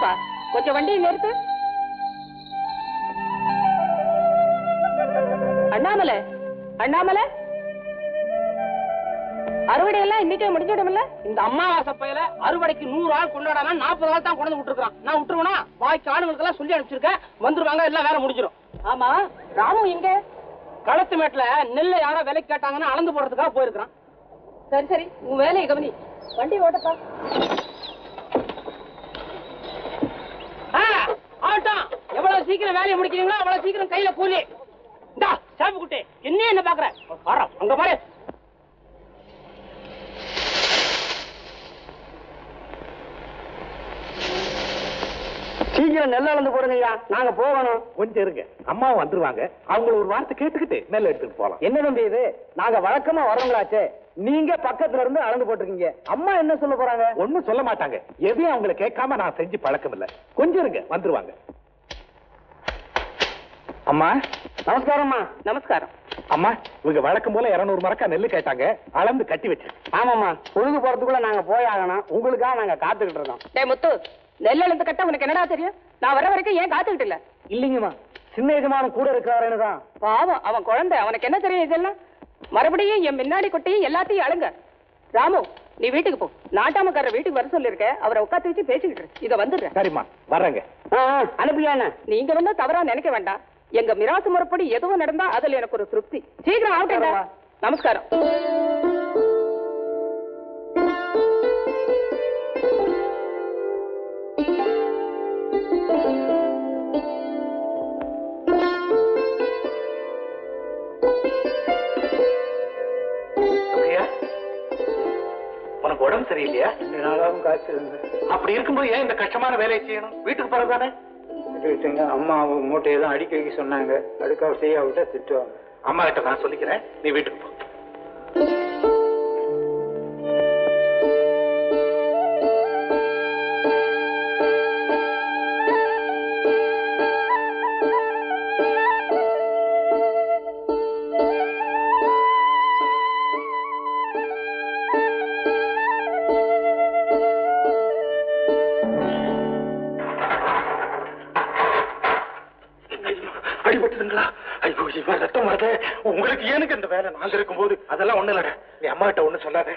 என்னப்பா கொஞ்சம் வண்டியை நிறுத்து. அண்ணாமலை, அண்ணாமலை, அறுவடை எல்லாம் இன்னைக்கே முடிஞ்சிடும்ல? இந்த அம்மாவாசை பையில அறுவடைக்கு 100 ஆள் கொண்டாடாம 40 ஆள் தான் கொண்டு விட்டுருக்கான். நான் விட்டுருவேனா? பாய்க்கு ஆளுங்களுக்கு எல்லாம் சொல்லி அனுப்பிச்சிருக்கேன், வந்துருவாங்க, எல்லாம் வேலை முடிஞ்சிடும். ஆமா, ராமு எங்க? களத்து மேட்டுல நெல்லை யாரோ விலைக்கு கேட்டாங்கன்னு அளந்து போடுறதுக்காக போயிருக்கான். சரி சரி, உன் வேலையை கவனி. வண்டி ஓட்டப்பா. ஆட்டம் எவ்வளவு சீக்கிரம் வேலையை முடிக்கிறீங்களோ அவ்வளவு சீக்கிரம் கையில கூலி. இந்தா சாப்பு குட்டி, என்ன பாக்குற? அங்க பாரு. சீக்கிரம் நெல் அளந்து போடுங்க ஐயா, நாங்க போகணும். கொஞ்சம் இருங்க, அம்மாவும் வந்துருவாங்க, அவங்கள ஒரு வார்த்தை கேட்டுக்கிட்டு நெல் எடுத்துட்டு போலாம். என்ன தம்பி இது? நாங்க வழக்கமா வரவங்களாச்சே, நீங்க பக்கத்துல இருந்து அளந்து போட்டிருக்கீங்க. அம்மா என்ன சொல்ல போறாங்க? ஒண்ணும் சொல்ல மாட்டாங்க, எதையும் அவங்களை கேட்காம நான் செஞ்சு பழக்கம் இல்ல. கொஞ்சம் இருங்க, வந்துருவாங்க. அம்மா நமஸ்காரம்மா. நமஸ்காரம். அம்மா, இவங்க வழக்கம் போல 200 மரக்கா நெல்லு கேட்டாங்க, அளந்து கட்டி வச்சு. ஆமாம்மா, பொழுது போறதுக்குள்ள நாங்க போய் ஆகணும், உங்களுக்காக நாங்க காத்துக்கிட்டு இருக்கோம். டேய் முத்து, நெல் அளந்து கட்ட உனக்கு என்னடா தெரியும்? நான் வர வரைக்கும் ஏன் காத்துக்கிட்டு இல்ல? இல்லைங்கம்மா, சின்ன எஜமானம் கூட இருக்கிறாருன்னு தான். பாவம், அவன் குழந்தை, அவனுக்கு என்ன தெரியும் இதெல்லாம்? மறுபடியும் என் முன்னாடி கொட்டி எல்லாத்தையும் அழுங்க. ராமு, நீ வீட்டுக்கு போ. நாட்டாமக்காரர் வீட்டுக்கு வர சொல்லிருக்க, அவரை உட்காந்து வச்சு பேசிக்கிட்டு இத வந்துடுறேன். சரிம்மா, வர்றேங்க. அனுப்பியா? நீங்க வந்து தவறா நினைக்க வேண்டாம். எங்க மிராசு முறைப்படி எதுவும் நடந்தா அதுல எனக்கு ஒரு திருப்தி. சீக்கிரம் ஆகட்டா. நமஸ்காரம். உனக்கு உடம்பு சரியில்லையா? அப்படி இருக்கும்போது ஏன் இந்த கஷ்டமான வேலையை செய்யணும்? வீட்டுக்கு போறதானே. அம்மா மூட்டையை தான் அடிக்க வைக்க சொன்னாங்க, அதுக்காக செய்ய விட்டா திட்டுவாங்க. அம்மா கிட்ட நான் சொல்லிக்கிறேன், நீ வீட்டுக்கு போ. ரத்தம் வருது. உங்களுக்கு ஏனுக்கு இந்த வேலை? நாங்க இருக்கும் போது அதெல்லாம் ஒண்ணு இல்ல. நீ அம்மா கிட்ட ஒண்ணு சொல்லாத.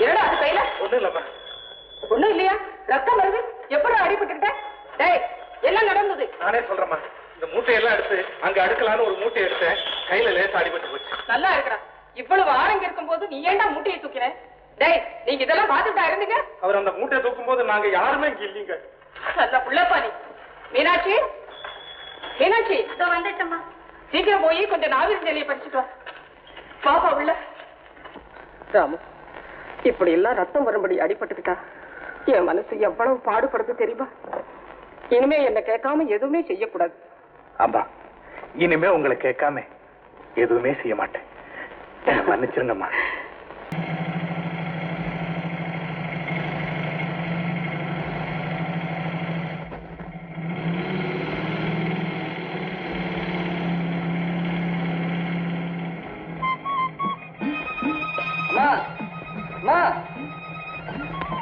என்னடா அது கையில? ஒண்ணு இல்லம்மா. ஒண்ணும் இல்லையா? ரத்தம் வருது. எப்படி அடிபட்டுக்கிட்ட? டேய், எல்லாம் நடந்தது. நானே சொல்றேம்மா, இந்த மூட்டையெல்லாம் எடுத்து அங்க அடுக்கலான்னு ஒரு மூட்டை எடுத்தேன், கையில லேசா அடிபட்டு போச்சு. நல்லா இருக்கிறா. இவ்வளவு ஆரங்க இருக்கும் போது நீ ஏன்டா மூட்டையை தூக்கின? டேய், நீங்க இதெல்லாம் பார்த்துட்டா இருந்தீங்க? அவர் அந்த மூட்டையை தூக்கும் போது நாங்க யாருமே இங்க இல்லீங்க. நல்ல புள்ளப்பா நீ. மீனாட்சி, மீனாட்சி, இதோ வந்துட்டம்மா. சீக்கிரம் போய் கொஞ்சம் நாவிரி நிலையை படிச்சுட்டு வா. பாப்பா உள்ள. ராமு, இப்படி எல்லாம் ரத்தம் வரும்படி அடிபட்டுக்கிட்டா என் மனசு எவ்வளவு பாடுபடுது தெரியுமா? இனிமே என்ன கேட்காம எதுவுமே செய்யக்கூடாது. ஆமா, இனிமே உங்களை கேட்காம எதுவுமே செய்ய மாட்டேன். மன்னிச்சிருங்கம்மா.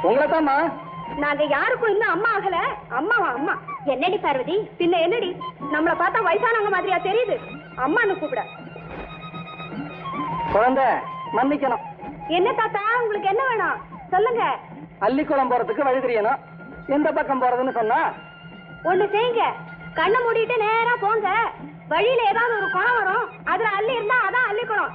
உங்களைத்தாம்மா. நாங்க யாருக்கும் இன்னும் அம்மா ஆகல. அம்மாவா? அம்மா என்னடி பார்வதி? பின்ன என்னடி, நம்மள பார்த்தா வயசானவங்க மாதிரியா தெரியுது? அம்மான்னு கூப்பிட. குழந்தை, மன்னிக்கணும். என்ன தாத்தா, உங்களுக்கு என்ன வேணும் சொல்லுங்க. அள்ளிக்குளம் போறதுக்கு வழி தெரியணும். எந்த பக்கம் போறதுன்னு சொன்னா? ஒண்ணு செய்யுங்க, கண்ணை மூடிட்டு நேரா போங்க. வழியில ஏதாவது ஒரு குளம் வரும், அதுல அள்ளி இருந்தா அதான் அள்ளிக்குளம்.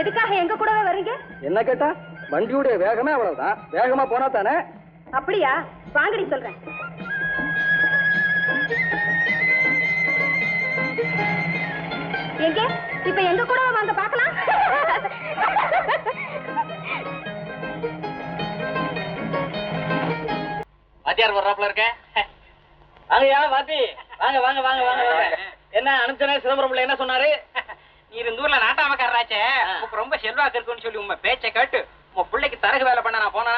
எதுக்காக எங்க கூடவே வரீங்க? என்ன கேட்டா, வண்டியுடைய வேகமே அவ்வளவுதான். வேகமா போனா தானே. அப்படியா? வாங்கடி சொல்றேன். எங்க இப்ப எங்க கூட வாங்க பாக்கலாம். வாத்தியார் வர்றாப்ல இருக்க. வாங்கயா வாத்தி, வாங்க வாங்க வாங்க வாங்க. என்ன அனுப்பிச்சனே சிதம்பரம்ல என்ன சொன்னாரு? நீ இந்த ஊர்ல நாட்டாமக்காரராச்சே, உனக்கு ரொம்ப செல்வாக்கு இருக்குன்னு சொல்லி உங்க பேச்சை கேட்டு உங்க பிள்ளைக்கு தரகு வேலை பண்ண நான் போனா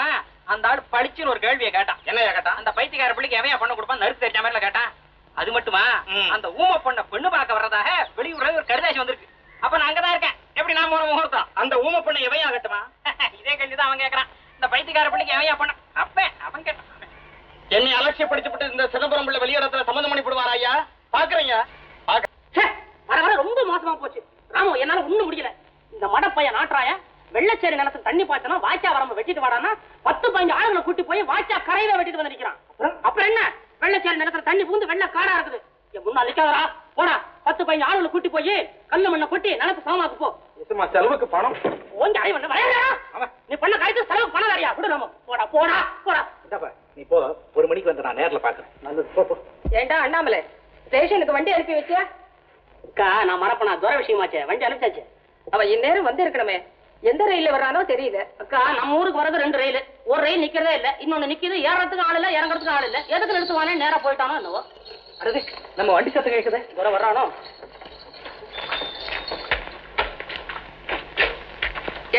அந்த ஆள் பழிச்சுன்னு ஒரு கேள்வியை கேட்டான். என்னையா கேட்டான்? அந்த பைத்தியக்கார பிள்ளைக்கு எவையா பண்ண கொடுப்பான் நறுக்கு தெரிஞ்ச மாதிரி கேட்டான். அது மட்டுமா, அந்த ஊமை பொண்ண பெண்ணு பார்க்க வர்றதாக வெளியூர்ல ஒரு கடிதாசி வந்திருக்கு. அப்ப நான் அங்கதான் இருக்கேன். எப்படி நான் போன முகூர்த்தம் அந்த ஊமை பொண்ணை எவையா கட்டுமா? இதே கேள்விதான் அவன் கேட்கறான். இந்த பைத்தியக்கார பிள்ளைக்கு எவையா பண்ண அப்ப அவன் கேட்டான். என்னை அலட்சியப்படுத்திவிட்டு இந்த சிதம்பரம் பிள்ளை வெளியிடத்துல சம்பந்தம் பண்ணி போடுவாரா ஐயா? பாக்குறீங்க வர வர ரொம்ப மோசமா போச்சு ராமு. என்னால ஒண்ணும் முடியல. இந்த மடப்பைய நாட்டாய வெள்ளச்சேரி நிலத்துல தண்ணி பாய்ச்சனா வாய்ச்சா வரம்ப வெட்டிட்டு வாடானா 10-15 ஆளுங்களை கூட்டி போய் வாய்ச்சா கரையில வெட்டிட்டு வந்து நிக்கிறான். அப்புறம் என்ன, வெள்ளச்சேரி நிலத்துல தண்ணி பூந்து வெள்ள காடா இருக்குது. முன்னா நிக்காதரா போடா. 10-15 ஆளுங்களை கூட்டி போய் கல்லு மண்ணை கொட்டி நிலத்து சமமாக்கு போ. செலவுக்கு பணம் ஓஞ்சி அடி பண்ண வரையா நீ பண்ண காய்ச்சி செலவுக்கு பணம் வரையா விடு ராமு. போடா போடா போடா. நீ போ, 1 மணிக்கு வந்து நான் நேர்ல பாக்குறேன். நல்லது போ. ஏண்டா அண்ணாமலை, ஸ்டேஷனுக்கு வண்டி அனுப்பி வச்சியா? அக்கா நான் மறப்பனா துரை விஷயமாச்சே, வண்டி அனுப்பிச்சாச்சு. அவன் இந்நேரம் வந்து இருக்கணுமே. எந்த ரயில்ல வர்றானோ தெரியல. அக்கா நம்ம ஊருக்கு வரது 2 ரயில். ஒரு ரயில் நிக்கிறதே இல்ல, இன்னொன்னு நிக்குது. ஏறறதுக்கு ஆள் இல்ல, இறங்குறதுக்கு ஆள் இல்ல. எதுக்கு நிறுத்துவானே நேரா போயிட்டானோ என்னவோ. அடுத்து நம்ம வண்டி சத்தம் கேக்குதே, துரை வர்றானோ?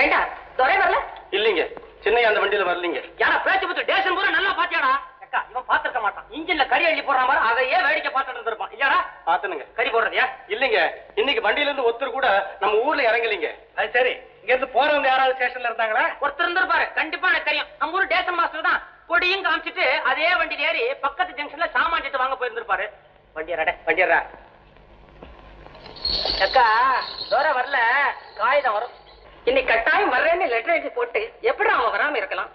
ஏண்டா துரை வரல? இல்லீங்க, சின்னையா அந்த வண்டியில வரலீங்க. யாரா பேச்சு பத்து டேஷன் பூரா நல்லா பாத்தியாடா? அக்கா இவன் பாத்துக்க மாட்டான். இன்ஜின்ல கறி அள்ளி போடுற மாதிரி அதையே வேடிக்கை பார்த்துட்டு இருந்திருப்பான். இல்லையாடா? பாத்துனுங்க. கறி போடுறதையா? இல்லீங்க, இன்னைக்கு வண்டியில இருந்து ஒருத்தர் கூட நம்ம ஊர்ல இறங்கலீங்க. அது சரி, இங்க இருந்து போறவங்க யாராவது ஸ்டேஷன்ல இருந்தாங்களா? ஒருத்தர் இருந்திருப்பாரு, கண்டிப்பா எனக்கு தெரியும். நம்ம ஊர் டேஷன் மாஸ்டர் தான். கொடியும் காமிச்சிட்டு அதே வண்டியில ஏறி பக்கத்து ஜங்ஷன்ல சாமான் சீட்டு வாங்க போயிருந்திருப்பாரு. வண்டியரா அக்கா துரை வரல, காகிதம் வரும். இன்னைக்கு கட்டாயம் வர்றேன்னு லெட்டர் எழுதி போட்டு எப்படி அவன் வராம இருக்கலாம்?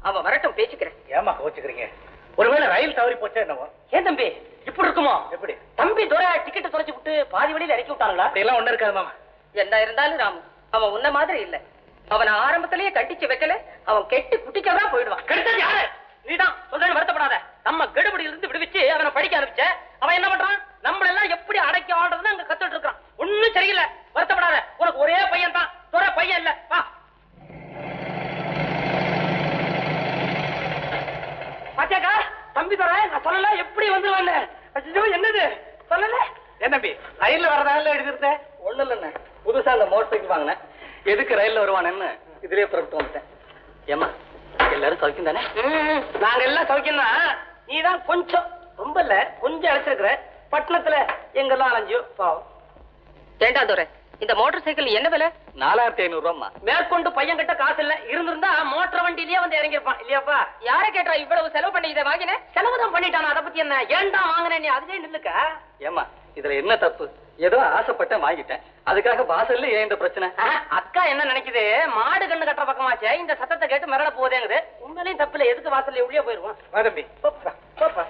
அவன் வரட்டும், பேசிக்கிறேன். ஏமா கோச்சுக்கிறீங்க? ஒருவேளை ரயில் தவறி போச்சா என்னவோ? ஏன் தம்பி இப்படி இருக்குமோ? எப்படி தம்பி துரை டிக்கெட் தொலைச்சு விட்டு பாதி வழியில இறக்கி விட்டாங்களா? அப்படி எல்லாம் ஒண்ணு இருக்காது மாமா. என்ன இருந்தாலும் ராமு அவன் உன்ன மாதிரி இல்ல. அவனை ஆரம்பத்திலேயே கட்டிச்சு வைக்கல, அவன் கெட்டு குட்டிச்சவரா போயிடுவான். கெடுத்தது யாரு? நீதான் சொல்றேன்னு வருத்தப்படாத. நம்ம கெடுபடியில இருந்து விடுவிச்சு அவனை படிக்க ஆரம்பிச்ச. அவன் என்ன பண்றான்? நம்மளெல்லாம் எப்படி அடக்கி ஆடுறதுன்னு அங்க கத்துட்டு இருக்கான். ஒண்ணும் சரியில்லை, வருத்தப்படாத. உனக்கு ஒரே பையன் தான், துரை பையன் இல்ல. வா பாத்தியாக்கா, தம்பி துரை நான் சொல்லல எப்படி வந்துருவாங்க. ஐயோ என்னது சொல்லல? என்ன தம்பி ரயில்ல வரதால எழுதிருந்தேன்? ஒண்ணு இல்லைண்ணே, புதுசா அந்த மோட்டர் சைக்கிள் வாங்கினேன். எதுக்கு ரயில்ல வருவானேன்னு இதுலயே புறப்பட்டு வந்துட்டேன். ஏமா எல்லாரும் சௌக்கியம் தானே? நாங்க எல்லாம் சௌக்கியம் தான். நீதான் கொஞ்சம், ரொம்ப இல்ல கொஞ்சம் அழைச்சிருக்கிற. பட்டணத்துல எங்கெல்லாம் அலைஞ்சோ பாவம். ஏண்டா துரை, இந்த மோட்டார் சைக்கிள் என்ன விலை? 4500 ரூபாய்மா. மேற்கொண்டு பையன் கிட்ட காசு இல்ல, இருந்திருந்தா மோட்டர் வண்டியிலேயே வந்து இறங்கிருப்பான். இல்லையாப்பா? யார கேட்டா இவ்வளவு செலவு பண்ணி இதை வாங்கின? செலவுதான் பண்ணிட்டானா, அதை பத்தி என்ன? ஏன்டா வாங்கினேன் நீ? அதுலயே நில்லுக்க. ஏமா இதுல என்ன தப்பு? ஏதோ ஆசைப்பட்டேன் வாங்கிட்டேன், அதுக்காக வாசல்ல ஏன் இந்த பிரச்சனை? அக்கா என்ன நினைக்குது, மாடு கண்ணு கட்டுற பக்கமாச்சே இந்த சத்தத்தை கேட்டு மிரட போதேங்குது. உண்மையிலையும் தப்புல, எதுக்கு வாசல்ல உள்ளே போயிருவோம்? வா தம்பி. போப்பா.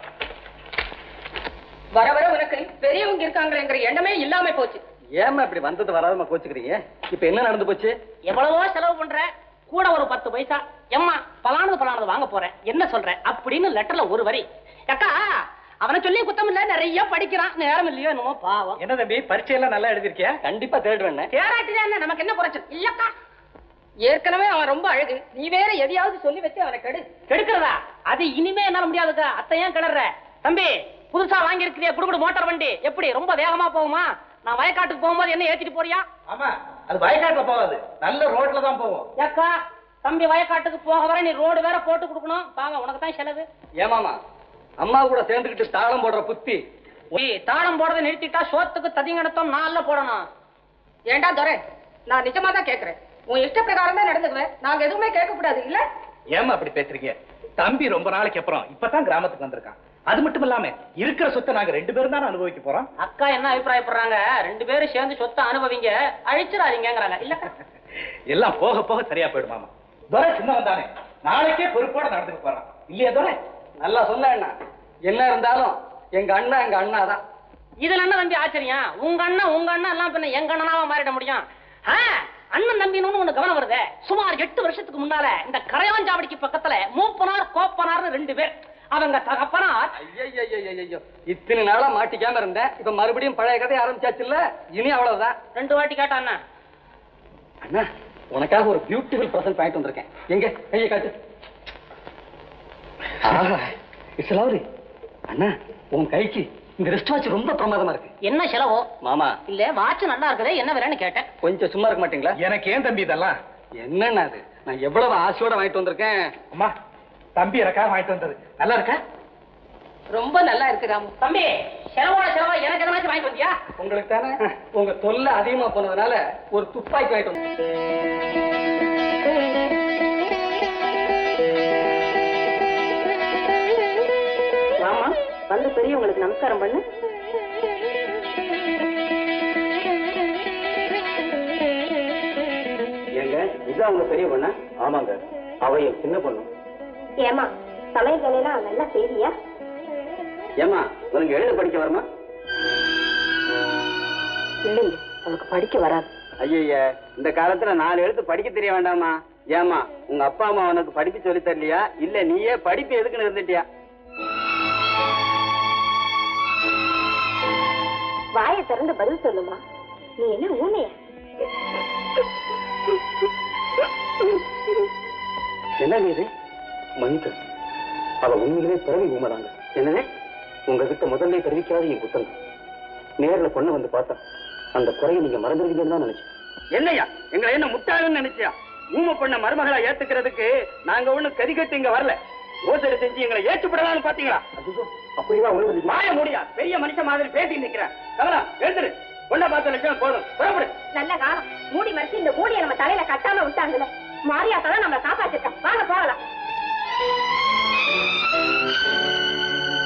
வர வர உனக்கு பெரியவங்க இருக்காங்கிற எண்ணமே இல்லாம போச்சு. ஏமா இப்படி வந்தது வராதமா கோச்சுக்கிறீங்க? இப்ப என்ன நடந்து போச்சு? எவ்வளவோ செலவு பண்ற, கூட ஒரு 10 பைசா எம்மா பலானது வாங்க போறேன், என்ன சொல்ற அப்படின்னு லெட்டர்ல ஒரு வரி. அக்கா அவனை சொல்லி குத்தம் இல்ல, நிறைய படிக்கிறான், நேரம் இல்லையோ என்னமோ பாவம். என்ன தம்பி பரீட்சை எல்லாம் நல்லா எழுதிருக்கியா? கண்டிப்பா தேடுவேன். தேராட்டிதான் என்ன, நமக்கு என்ன குறைச்சல் இல்லக்கா. ஏற்கனவே அவன் ரொம்ப அழகு, நீ வேற எதையாவது சொல்லி வச்சு அவனை கெடுக்கிறதா? அது இனிமே என்னால முடியாதுக்கா. அத்தை ஏன் கிளற? தம்பி புதுசா வாங்கி இருக்கிறியா குடுக்குடு மோட்டார் வண்டி, எப்படி ரொம்ப வேகமா போகுமா? நான் வயக்காட்டுக்கு போகும்போது என்ன ஏத்திட்டு போறியா? ஆமா, அது வயக்காட்டுல போகாது, நல்ல ரோட்ல தான் போவோம். ஏக்கா தம்பி வயக்காட்டுக்கு போக வர நீ ரோடு வேற போட்டு கொடுக்கணும். பாவம் உனக்கு தான் செலவு. ஏமாமா அம்மா கூட சேர்ந்துக்கிட்டு தாளம் போடுற புத்தி. தாளம் போடுறதை நிறுத்திட்டா சோத்துக்கு ததிங்கடத்தம் 4 போடணும். ஏண்டா துரை, நான் நிஜமா தான் கேக்குறேன். உன் இஷ்ட பிரகாரம் தான் நடந்துக்குவேன், நாங்க எதுவுமே கேட்க கூடாது இல்ல? ஏமா அப்படி பேசுறீங்க? தம்பி ரொம்ப நாளைக்கு அப்புறம் இப்பதான் கிராமத்துக்கு வந்திருக்கான். அது மட்டும் இல்லாம இருக்கிற சொத்தை நாங்க 2 பேரும் தானே அனுபவிக்க போறோம். அக்கா என்ன அபிப்பிராயப்படுறாங்க? 2 பேரும் சேர்ந்து சொத்தை அனுபவிங்க, அழிச்சிடாதீங்கிறாங்க. இல்லக்கா எல்லாம் போக போக சரியா போயிடுமாமா. துரை சின்னவன் தானே, நாளைக்கே பொறுப்போட நடந்துக்க போறான் இல்லையா துரை? நல்லா சொல்ல அண்ணா, என்ன இருந்தாலும் எங்க அண்ணா தான். இதுல என்ன தம்பி ஆச்சரியம்? உங்க அண்ணன் எல்லாம் பின்ன எங்க அண்ணனாவா மாறிட முடியும்? அண்ணன் தம்பின்னு ஒண்ணு கவனம் வருது. சுமார் 8 வருஷத்துக்கு முன்னால இந்த கரையாஞ்சாவடிக்கு பக்கத்துல மூப்பனார் கோப்பனார்னு 2 பேர். அவங்க தகப்பனார். ஐயோ, இத்தனை நாளா மாட்டிக்காம இருந்தேன். இப்ப மறுபடியும் பழைய கதை ஆரம்பிச்சாச்சு இல்ல? இனி அவ்வளவுதான். 2 வாட்டி கேட்டான் அண்ணா. உனக்காக ஒரு பியூட்டிஃபுல் பிரசன்ட் வாங்கிட்டு வந்திருக்கேன். எங்க கையை காட்டு. It's lovely. அண்ணா, உன் கைக்கு இந்த ரிஸ்ட் வாட்ச் ரொம்ப பிரமாதமா இருக்கு. என்ன செலவோ மாமா? இல்ல வாட்ச் நல்லா இருக்குதே, என்ன விலைன்னு கேட்டேன். கொஞ்சம் சும்மா இருக்க மாட்டீங்களா? எனக்கு ஏன் தம்பி இதெல்லாம்? என்னன்னா அது நான் எவ்வளவு ஆசையோட வாங்கிட்டு வந்திருக்கேன். அம்மா, தம்பி எனக்காக வாங்கிட்டு வந்தது நல்லா இருக்கா? ரொம்ப நல்லா இருக்கு ராமு. தம்பி, செலவோட செலவா எனக்கு எதனாச்சும் வாங்கிட்டு வந்தியா? உங்களுக்கு தானே உங்க தொல்லை அதிகமா போனதுனால ஒரு துப்பாக்கி வாங்கிட்டு வந்தேன். ஆமா, வந்து பெரியவங்களுக்கு நமஸ்காரம் பண்ணு. ஏங்க, இது அவங்க பெரிய பொண்ணு? ஆமாங்க, அவ என் சின்ன பொண்ணு. ஏமா, சமையல் வேலையெல்லாம் நல்லா செய்தியா? ஏமா, உனக்கு எழுத படிக்க வருமா? இல்லைங்க, அவனுக்கு படிக்க வராது. ஐய, இந்த காலத்துல 4 எழுத்து படிக்க தெரிய வேண்டாமா? ஏமா, உங்க அப்பா அம்மா உனக்கு படிப்பு சொல்லி தரலையா? இல்ல நீயே படிப்பு எதுக்குன்னு இருந்துட்டியா? வாயை திறந்து பதில் சொல்லுமா. நீ என்ன ஊமையா? என்ன இது? மன்னிக்க, அவ உண்மையிலே பிறவி ஊமைதாங்க. என்னவே உங்ககிட்ட முதல்ல தெரிவிக்காத என் குத்தம். நேர்ல பொண்ணை வந்து பார்த்தா அந்த குறையை நீங்க மறந்துருவீங்கன்னு தான் நினைச்சேன். என்னையா, எங்களை என்ன முட்டாளுன்னு நினைச்சியா? ஊமை பொண்ண மருமகளா ஏத்துக்கிறதுக்கு நாங்க ஒண்ணும் கதி கட்டு இங்க வரல. மோசடி செஞ்சு எங்களை ஏற்றுப்படலாம்னு பாத்தீங்களா? அப்படிதான் உங்களுக்கு மாய முடியா? பெரிய மனுஷன் மாதிரி பேசி நிக்கிறேன். கமலா, எழுந்துரு. பொண்ணை பார்த்த லட்சம் போதும், புறப்படு. நல்ல காலம் மூடி மறைச்சு இந்த மூடியை நம்ம தலையில கட்டாம விட்டாங்கல்ல. மாரியாத்தான் நம்மளை காப்பாத்திருக்கோம். வாங்க போகலாம்.